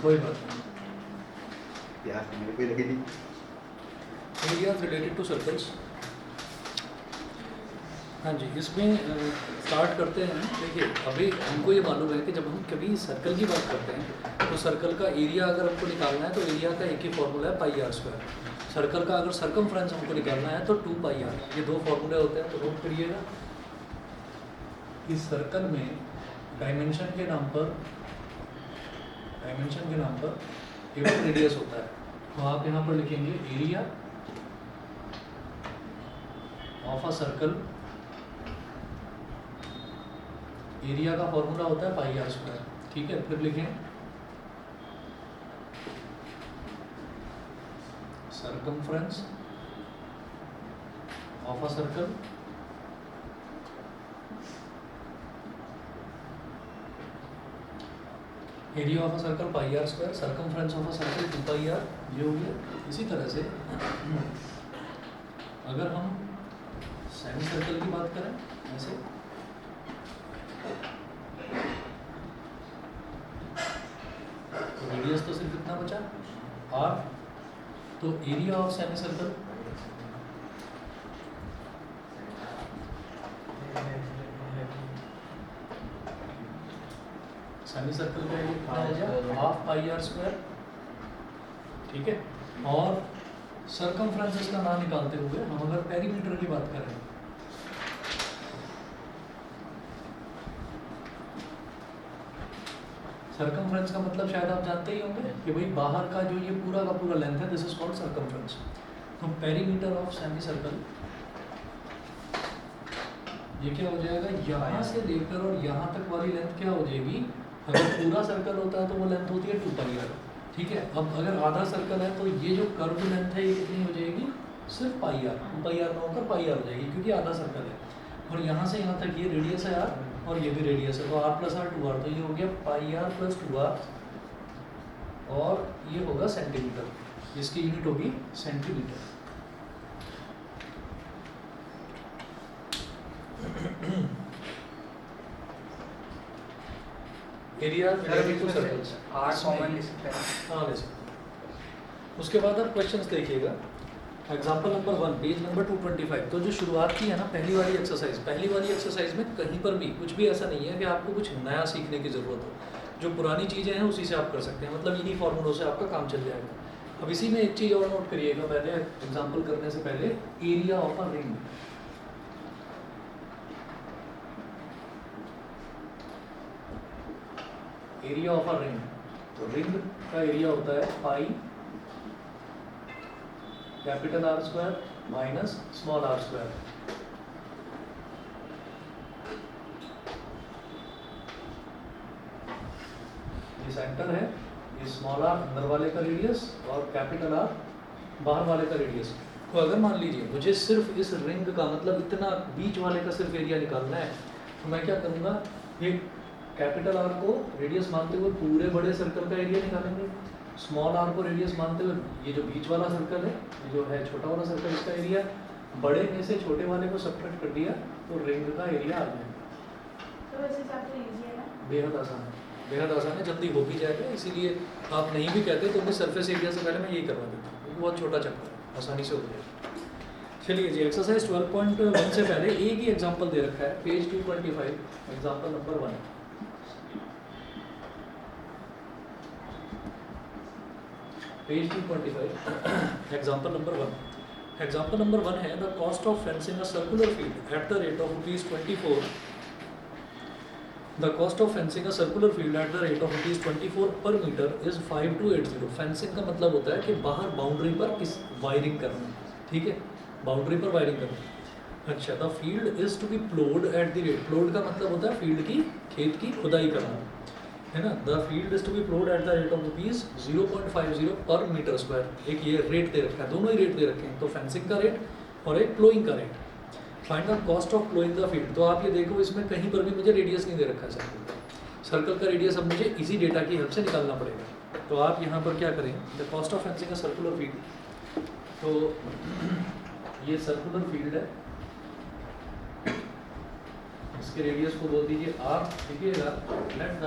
कोई बात नहीं यार मेरे को लगी नहीं। Areas related to circles. हाँ जी, इसमें स्टार्ट करते हैं। देखिए अभी हमको ये मालूम है कि जब हम कभी सर्कल की बात करते हैं तो सर्कल का एरिया अगर हमको निकालना है तो एरिया का एक ही फॉर्मूला है पाई आर स्क्वायर। सर्कल का अगर सरकमफ्रेंस हमको निकालना है तो 2 पाई आर। ये दो फॉर्मूले होते हैं, तो नोट करिएगा। इस सर्कल में डायमेंशन के नाम पर केवल रेडियस होता है, तो आप यहाँ पर लिखेंगे area of a circle. Area का फॉर्मूला होता है पाई आर स्क्वायर, ठीक है। फिर लिखें circumference of a circle area of a circle pi r square, circumference of a circle 2 pi r. ये हो गया। इसी तरह से अगर हम सेमी सर्कल की बात करें ऐसे, तो रेडियस तो सिर्फ कितना बचा आर, तो एरिया ऑफ सेमी सर्कल का एरिया कितना हो गया हाफ पाई आर स्क्वायर, ठीक है। और सरकमफ्रेंस इसका नाम निकालते हुए हम अगर पेरीमीटर की बात करें, सरकमफ्रेंस का मतलब शायद आप जानते ही होंगे कि भाई बाहर का जो ये पूरा का पूरा लेंथ है, दिस इज कॉल्ड सरकमफ्रेंस। तो पेरीमीटर ऑफ सेमी सर्कल ये क्या हो जाएगा, यहाँ से लेकर और यहाँ तक वाली लेंथ क्या हो जाएगी। अगर पूरा सर्कल होता है तो वो लेंथ होती है 2 पाई आर, ठीक है। अब अगर आधा सर्कल है तो ये जो कर्व लेंथ है ये कितनी हो जाएगी, सिर्फ पाई आर। 2 पाई आर ना होकर पाई आर हो जाएगी क्योंकि आधा सर्कल है। और यहाँ से यहाँ तक ये रेडियस है आर और ये भी रेडियस है, तो आर प्लस आर 2 आर, तो ये हो गया पाई आर प्लस 2 आर। और ये होगा सेंटीमीटर, इसकी यूनिट होगी centimetre. Area related to circles r common ले सकते हैं। हाँ ले सकते। उसके बाद आप क्वेश्चंस देखिएगा। Example number 1 page number 225। तो जो शुरुआत की है ना पहली वाली एक्सरसाइज में कहीं पर भी कुछ भी ऐसा नहीं है कि आपको कुछ नया सीखने की ज़रूरत हो। जो पुरानी चीज़ें हैं उसी से आप कर सकते हैं, मतलब इन्हीं फॉर्मूलों से आपका काम चल जाएगा। अब इसी में एक चीज़ और नोट करिएगा, पहले एग्जाम्पल करने से पहले area of a ring. Area of a ring, तो रिंग का एरिया होता है pi capital r square minus small r square. ये सेंटर है, ये स्मॉल आर अंदर वाले का रेडियस और कैपिटल आर बाहर वाले का रेडियस। तो अगर मान लीजिए मुझे सिर्फ इस रिंग का मतलब इतना बीच वाले का सिर्फ एरिया निकालना है, तो मैं क्या करूँगा, ये कैपिटल आर को रेडियस मानते हुए पूरे बड़े सर्कल का एरिया निकालेंगे, स्मॉल आर को रेडियस मानते हुए ये जो बीच वाला सर्कल है, ये जो है छोटा वाला सर्कल, इसका एरिया। बड़े में से छोटे वाले को सब्ट्रैक्ट कर दिया तो रिंग का एरिया आ जाएगा। तो वैसे हिसाब से इजी है ना? बेहद आसान है, बेहद आसान है, जल्दी हो भी जाएगा। इसीलिए आप नहीं भी कहते तो मैं सरफेस एरिया से पहले मैं यही करवा देता हूँ क्योंकि बहुत छोटा चक्कर है, आसानी से हो जाएगा। चलिए जी, एक्सरसाइज 12.1 से पहले एक ही एग्जाम्पल दे रखा है, page 225, example number 1। Page 225, example number 1। Example number 1 है the cost of fencing a circular field at the rate of ₹24। The cost of fencing a circular field at the rate of ₹24 पर metre is 5280। Fencing का मतलब होता है कि बाहर boundary पर किस वायरिंग करना, ठीक है, बाउंड्री पर वायरिंग करना। अच्छा, the field is to be ploughed at the rate, ploughed का मतलब होता है फील्ड की, खेत की खुदाई करना, है ना। The field is to be ploughed at the rate of ₹0.50 per metre square. एक ये रेट दे रखा है, दोनों ही रेट दे रखे हैं, तो फेंसिंग का रेट और एक प्लोइंग का rate. Find the cost of ploughing the field. तो आप ये देखो इसमें कहीं पर भी मुझे रेडियस नहीं दे रखा है सर्कल का रेडियस, अब मुझे इसी डेटा की हेल्प से निकालना पड़ेगा। तो आप यहाँ पर क्या करें, the cost of fencing a circular field, तो ये सर्कुलर फील्ड है, इसके रेडियस को बोल दीजिए r। देखिएगा let the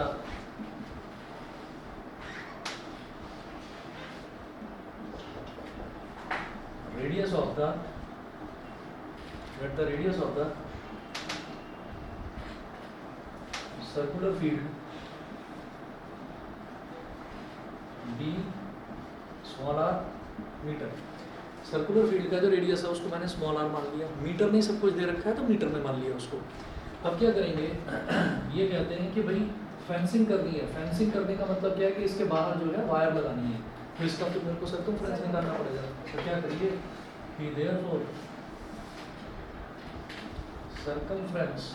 radius of the circular field d small r metre. Circular field का जो रेडियस है उसको मैंने स्मॉल r मान लिया, मीटर नहीं सब कुछ दे रखा है तो मीटर में मान लिया उसको। अब क्या करेंगे ये कहते हैं कि भाई फेंसिंग करनी है। फेंसिंग करने का मतलब क्या है कि इसके बाहर जो है वायर लगानी है, तो इसका तो मेरे को सर्कमफ्रेंस निकालना पड़ेगा। तो क्या करिए कि therefore circumference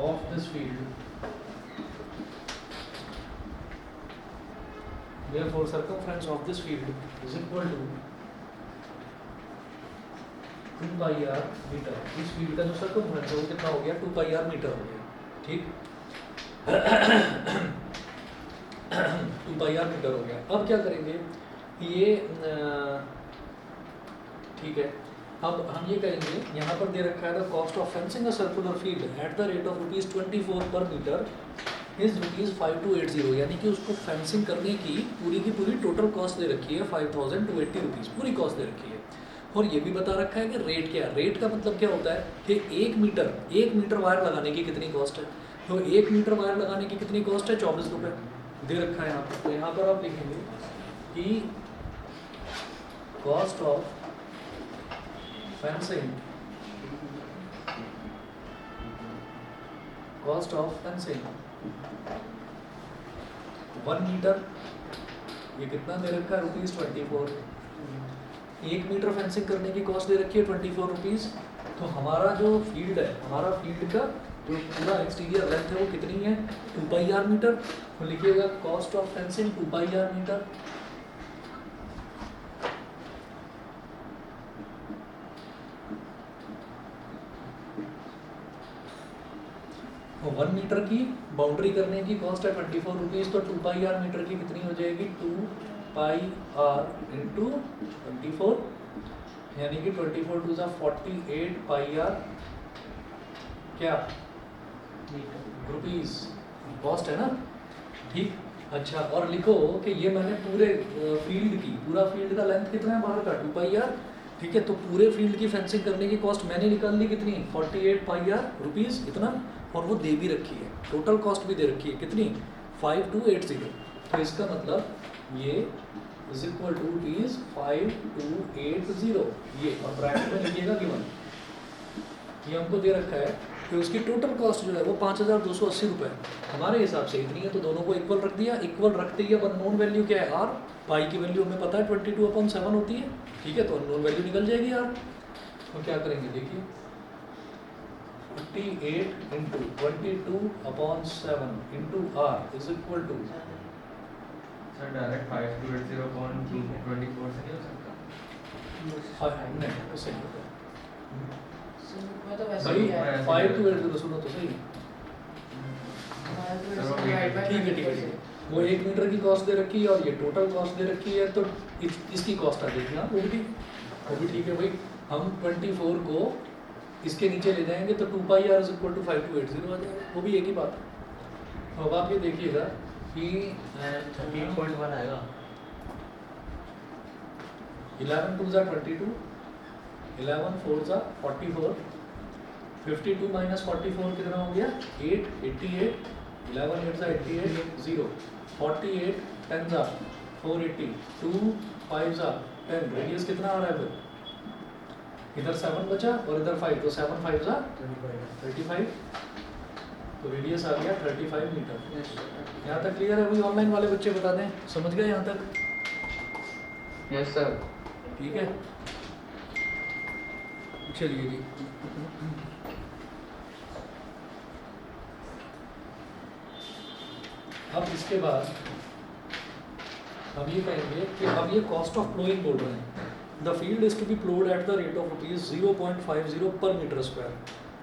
of this field, therefore circumference of this field is equal to 2 pi r metre. इस फील्ड का जो सर्कमफ्रेंस है वो कितना हो गया 2 pi r मीटर हो गया, ठीक 2 pi r मीटर हो गया। अब क्या करेंगे ये ठीक है, अब हम ये करेंगे यहाँ पर दे रखा है the cost of fencing a circular field at the rate of ₹24 पर मीटर इज ₹5280, यानी कि उसको फेंसिंग करने की पूरी टोटल कॉस्ट दे रखी है ₹5280, पूरी कॉस्ट दे रखी है। और ये भी बता रखा है कि रेट क्या है। रेट का मतलब क्या होता है कि 1 मीटर वायर लगाने की कितनी कॉस्ट है। तो 1 मीटर वायर लगाने की कितनी कॉस्ट है 24 रुपये दे रखा है यहाँ पर। तो यहाँ पर आप लिखेंगे कि कॉस्ट ऑफ फेंसिंग 1 मीटर, ये कितना दे रखा है ₹24। 1 मीटर फेंसिंग करने की कॉस्ट दे रखी है ₹24। तो हमारा जो फील्ड है, हमारा फील्ड का जो पूरा एक्सटीरियर लेंथ है वो कितनी है 2 pi r मीटर। तो लिखिएगा cost of fencing 2 pi r metre. तो 1 मीटर की बाउंड्री करने की कॉस्ट है ₹24, तो 2 pi r मीटर की कितनी हो जाएगी 2 pi r इंटू 24, यानी कि 24 टू 48 pi r क्या रुपीस कॉस्ट है ना, ठीक। अच्छा, और लिखो कि ये मैंने पूरा फील्ड का लेंथ कितना है बाहर का 2 pi r, ठीक है। तो पूरे फील्ड की फेंसिंग करने की कॉस्ट मैंने निकाल ली कितनी 48 pi r रुपीस इतना, और वो दे भी रखी है, टोटल कॉस्ट भी दे रखी है कितनी 5280। तो इसका मतलब ये इज इक्वल टू रुपीज 5280, ये और ब्रैकेट में लिखिएगा गिवन, ये हमको दे रखा है कि उसकी टोटल कॉस्ट जो है वो 5280 रुपये हमारे हिसाब से इतनी है। तो दोनों को इक्वल रख दिया। इक्वल रखते ही अब अननोन वैल्यू क्या है r, पाई की वैल्यू हमें पता है 22/7 होती है, ठीक है। तो अननोन वैल्यू निकल जाएगी r। तो क्या करेंगे देखिए 58 into 22/7 into r is equal to sir direct 5280/24 से नहीं हो सकता? नहीं उससे नहीं होता तो वैसे भाई। ही है। 5280 सुनो तो सही, ठीक है। वो 1 मीटर की कॉस्ट दे रखी है और ये टोटल कॉस्ट दे रखी है, तो इसकी कॉस्ट आ जाएगी। हाँ वो भी ठीक है भाई। हम 24 को इसके नीचे ले जाएंगे तो 2 pi r is equal to 5280 आ जाएगा, वो भी एक ही बात है। अब आप ये देखिएगा कि 13.1 आएगा। 11 2 जा 22, 11 4 जा 44, 52 माइनस 44 कितना हो गया 8, 88, 11 8 जा 88, 0, 48 10 जा 480, 2 5 जा 10, रेडियस कितना आ रहा है फिर इधर 7 बचा और इधर 5, तो 7 5 जा 35, तो रेडियस आ गया 35 मीटर। यहाँ तक क्लियर है? वही ऑनलाइन वाले बच्चे बता दें, समझ गए यहाँ तक? Yes sir. ठीक है, चलिए जी। अब इसके बाद हम ये कहेंगे कि अब ये कॉस्ट ऑफ प्लोइंग बोल रहे हैं। The field is to be ploughed at the rate of ₹0.50 per metre square,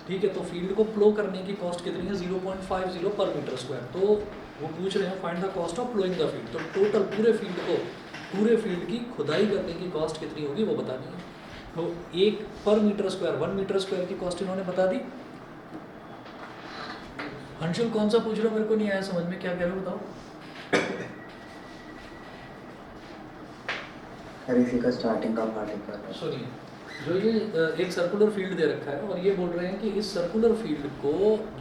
ठीक है। तो फील्ड को प्लो करने की कॉस्ट कितनी है 0.50 पर मीटर स्क्वायर। तो वो पूछ रहे हैं find the cost of ploughing the field. तो टोटल पूरे फील्ड की खुदाई करने की कॉस्ट कितनी होगी वो बतानी है। तो 1 पर मीटर स्क्वायर 1 मीटर स्क्वायर की कॉस्ट इन्होंने बता दी। अंशुल कौन सा पूछ रहे हो, मेरे को नहीं आया समझ में, क्या कह रहे हो बताओ। अरे इसी का स्टार्टिंग का पार्ट एक बार सुनिए, जो ये एक सर्कुलर फील्ड दे रखा है और ये बोल रहे हैं कि इस सर्कुलर फील्ड को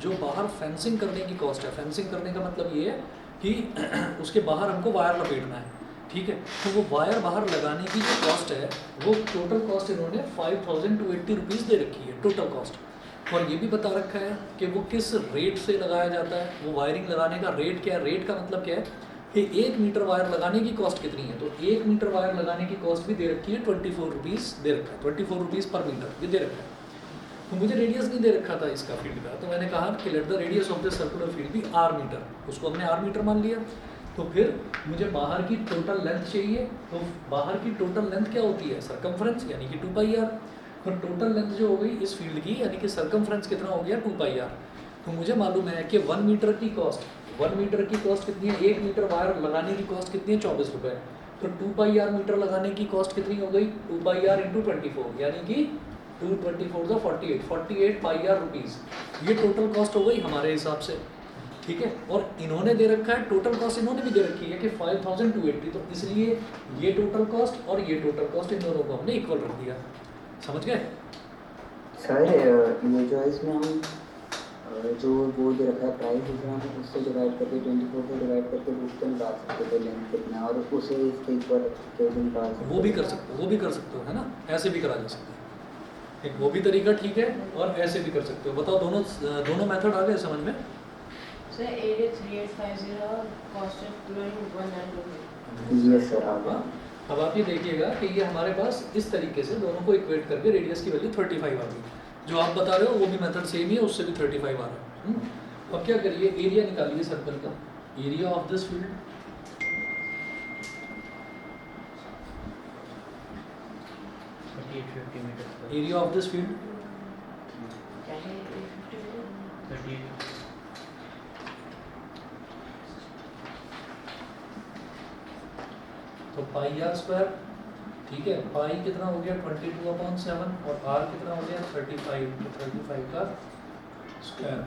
जो बाहर फेंसिंग करने की कॉस्ट है, फेंसिंग करने का मतलब ये है कि उसके बाहर हमको वायर लपेटना है, ठीक है। तो वो वायर बाहर लगाने की जो कॉस्ट है वो टोटल कॉस्ट इन्होंने 5280 रुपीज़ दे रखी है टोटल कॉस्ट। और ये भी बता रखा है कि वो किस रेट से लगाया जाता है, वो वायरिंग लगाने का रेट क्या है। रेट का मतलब क्या है कि 1 मीटर वायर लगाने की कॉस्ट कितनी है, तो 1 मीटर वायर लगाने की कॉस्ट भी दे रखी है 24 रुपीज़ दे रखा है, 24 रुपीज़ पर मीटर ये दे रखा है। तो मुझे रेडियस नहीं दे रखा था इसका फील्ड का, तो मैंने कहा कि let the radius of the circular field भी आर मीटर, उसको हमने आर मीटर मान लिया। तो फिर मुझे बाहर की टोटल लेंथ चाहिए, तो बाहर की टोटल लेंथ क्या होती है, सरकमफ्रेंस यानी कि 2 पाई आर। और टोटल लेंथ जो हो गई इस फील्ड की यानी कि सरकमफ्रेंस कितना हो गया 2 पाई आर। तो मुझे मालूम है कि 1 मीटर की कॉस्ट, 1 मीटर की कॉस्ट कितनी है, 1 मीटर वायर लगाने की कॉस्ट कितनी है 24 रुपये। तो 2 पाई आर मीटर लगाने की कॉस्ट कितनी हो गई 2 पाई आर इंटू 24 यानी कि 224 का 48 पाई आर रुपीज़, ये टोटल कॉस्ट हो गई हमारे हिसाब से, ठीक है। और इन्होंने दे रखा है टोटल कॉस्ट, इन्होंने भी दे रखी है कि 5280, तो इसलिए ये टोटल कॉस्ट और ये टोटल कॉस्ट इन दोनों को हमने इक्वल रख दिया, समझ गए। सर ये जो है इसमें हम जो वो दे रखा है प्राइस उसे हम उससे डिवाइड करके 24 से डिवाइड करके रूट पे निकाल सकते थे लेंथ कितना है, और उसे इसके ऊपर के भी निकाल सकते वो भी कर सकते हो, वो भी कर सकते हो, है ना, ऐसे भी करा जा सकता है। एक वो भी तरीका ठीक है और ऐसे भी कर सकते हो। बताओ दोनों मेथड आ गए समझ में। सर एरिया 3850 और कॉस्ट ऑफ फ्लोइंग 190। हैं। ये सर आ गया। अब आप ये देखिएगा कि ये हमारे पास इस तरीके से दोनों को इक्वेट करके रेडियस की वैल्यू 35 आ गई। जो आप बता रहे हो वो भी मेथड सेम ही है, उससे भी 35 आ रहा है। अब क्या करिए, एरिया निकालिए सर्कल का, area of this field, area of this field क्या है 850? तो पाई आर स्क्वायर, ठीक है। पाई कितना हो गया 22/7 और आर कितना हो गया 35, तो 35 का स्क्वायर,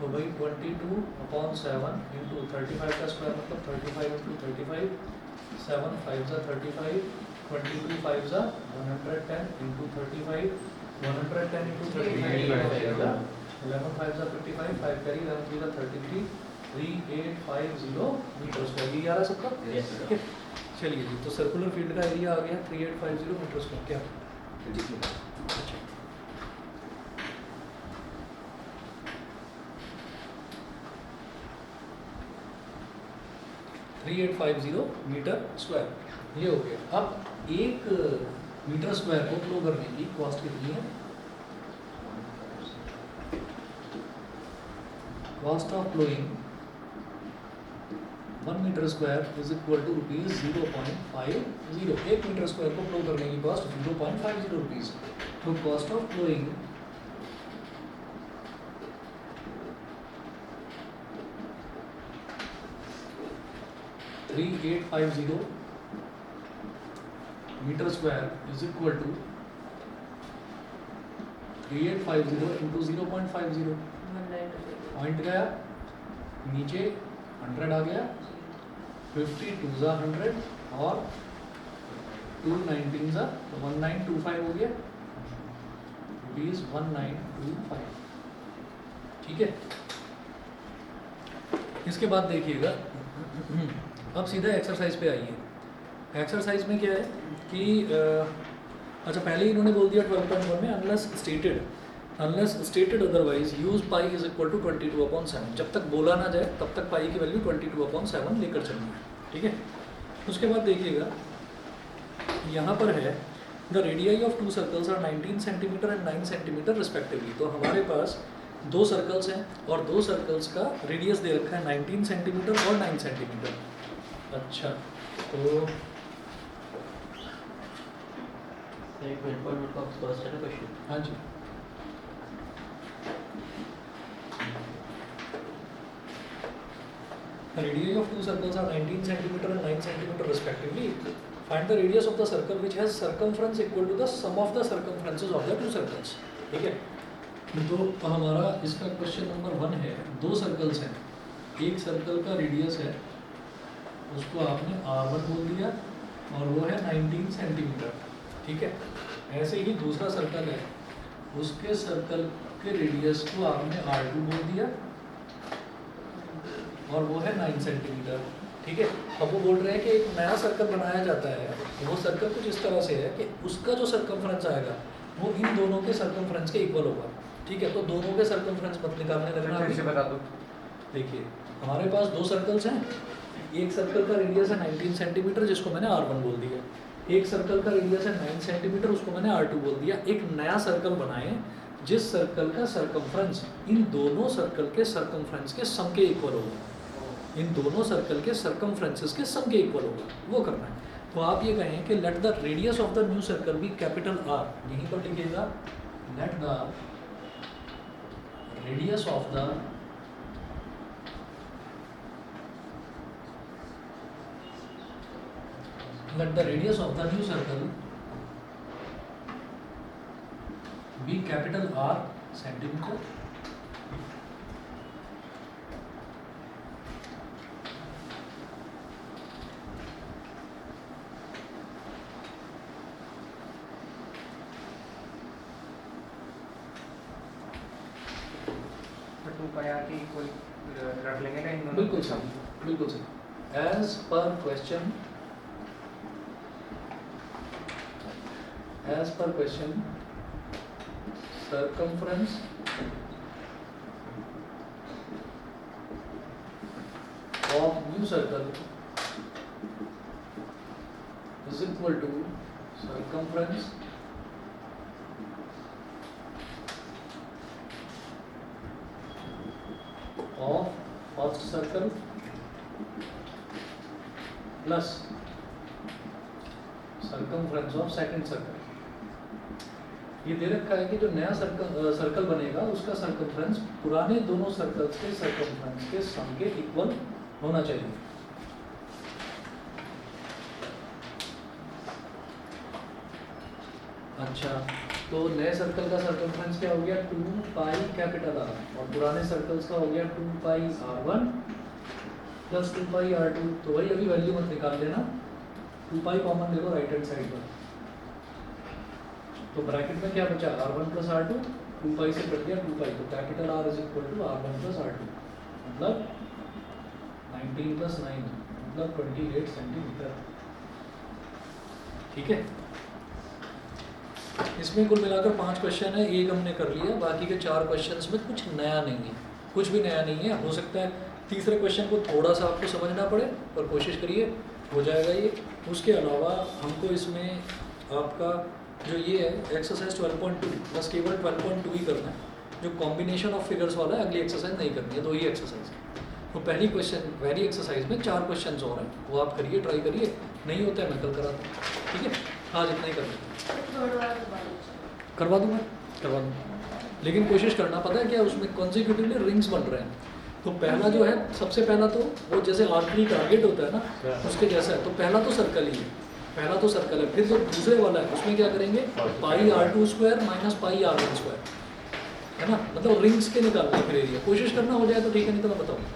तो भाई 22/7 इंटू 35 का स्क्वायर मतलब 35 इंटू 35, 7 5 जा 35, 22 5 जा 110 इंटू 35, 110 इंटू 35 11 5 जा 55, 5 कैरी 11 3 जा 33, 3850 मीटर स्क्वायर। ये आ रहा है सबका, ठीक है। चलिए जी, तो सर्कुलर फील्ड का एरिया आ गया 3850 मीटर स्क्वायर। क्या अच्छा, 3850 मीटर स्क्वायर ये हो गया। अब 1 मीटर स्क्वायर को फ्लो करने की कॉस्ट कितनी है, cost of flowing 1 metre square is equal to rupees 0.50। 1 metre square को फ्लो करने की कॉस्ट 0.50 रुपीज़। तो cost of flowing (3850) metre square is equal to 3850 into 0.50, point गया नीचे, 100 आ गया, 50 2 जा 100 और 2 19 जा 1925 हो गया, ₹1925, ठीक है। इसके बाद देखिएगा, अब सीधा एक्सरसाइज पे आइए। एक्सरसाइज में क्या है कि अच्छा पहले ही इन्होंने बोल दिया 12.1 में unless stated otherwise use pi is equal to 22/7। जब तक बोला ना जाए तब तक पाई की वैल्यू 22/7 लेकर चलनी है, ठीक है। उसके बाद देखिएगा यहाँ पर है the radii of 2 circles are 19 centimetre and 9 centimetre respectively. तो हमारे पास 2 सर्कल्स हैं और 2 सर्कल्स का रेडियस दे रखा है 19 सेंटीमीटर और 9 सेंटीमीटर। अच्छा तो हाँ जी, radii of 2 circles are 19 centimeter and 9 centimeter respectively. Find the radius of the circle which has circumference equal to the sum of the circumferences of the 2 circles. ठीक है, तो हमारा इसका क्वेश्चन नंबर 1 है, 2 सर्कल्स हैं, एक सर्कल का radius है उसको आपने R1 बोल दिया और वो है 19 सेंटीमीटर, ठीक है। ऐसे ही दूसरा सर्कल है, उसके सर्कल के रेडियस को आपने R2 बोल दिया और वो है 9 सेंटीमीटर, ठीक है। अब वो बोल रहे हैं कि एक नया सर्कल बनाया जाता है, वो सर्कल कुछ इस तरह से है कि उसका जो सर्कमफ्रेंस आएगा वो इन दोनों के सर्कमफ्रेंस के इक्वल होगा, ठीक है। तो दोनों के सर्कमफ्रेंस मत निकालने लगना फिर से अभी। बता दो। देखिए हमारे पास दो सर्कल्स हैं, एक सर्कल का रेडियस है 19 सेंटीमीटर जिसको मैंने R1 बोल दिया, एक सर्कल का रेडियस है 9 सेंटीमीटर उसको मैंने R2 बोल दिया। एक नया सर्कल बनाएं जिस सर्कल का सर्कमफ्रेंस इन दोनों सर्कल के सर्कमफ्रेंस के सम के इक्वल होगा, इन दोनों सर्कल के सर्कमफ्रेंसेस के सम के इक्वल होगा, वो करना है। तो आप ये कहें कि let the radius of the new circle be capital R, यहीं पर लिखिएगा let the radius of the new circle be capital R centimeter, but 2 pi R के इक्वल रख लेंगे ना इन दोनों बिल्कुल को? सही, बिल्कुल सही। एज पर question circumference of new circle is equal to circumference of first circle plus circumference of second circle। ये दे रखा है कि जो नया सर्कल बनेगा उसका सर्कमफ्रेंस पुराने दोनों सर्कल्स के सर्कमफ्रेंस के सम के इक्वल होना चाहिए। अच्छा, तो नए सर्कल का सर्कमफ्रेंस क्या हो गया 2 पाई कैपिटल R और पुराने सर्कल्स का हो गया 2 पाई R1 प्लस 2 पाई R2। तो वही अभी वैल्यू मत निकाल लेना, 2 पाई कॉमन ले लो राइट हैंड साइड पर। तो ब्रैकेट में क्या बचा R1 प्लस R2, 2 पाई से कट गया 2 पाई, तो capital R is equal to R1 plus R2 मतलब 19 प्लस 9 मतलब 28 सेंटीमीटर, ठीक है। इसमें कुल मिलाकर 5 क्वेश्चन है, एक हमने कर लिया, बाकी के 4 क्वेश्चंस में कुछ नया नहीं है, कुछ भी नया नहीं है। हो सकता है तीसरे क्वेश्चन को थोड़ा सा आपको समझना पड़े, पर कोशिश करिए हो जाएगा ये। उसके अलावा हमको इसमें आपका जो ये है एक्सरसाइज 12.2 बस केवल 12.2 ही करना है, जो कॉम्बिनेशन ऑफ फिगर्स वाला है अगली एक्सरसाइज नहीं करनी है, 2 ही एक्सरसाइज है। तो पहली एक्सरसाइज में 4 क्वेश्चन और हैं, वो आप करिए, ट्राई करिए, नहीं होता है मैं कल कराता हूँ, ठीक है। आज इतना ही करवा दूँगा, लेकिन कोशिश करना, पता है क्या उसमें कॉन्जिक्यूटिवली रिंग्स बन रहे हैं। तो पहला जो है सबसे पहला तो वो जैसे आर्टरी टारगेट होता है ना उसके जैसा है, तो पहला तो सर्कल ही है, पहला तो सर्कल है। फिर जो दूसरे वाला है उसमें क्या करेंगे पाई R2 square minus pi R1 square, है ना, मतलब रिंग्स के निकालना है फिर एरिया। कोशिश करना हो जाए तो ठीक है, नहीं तो मैं बताऊँगा।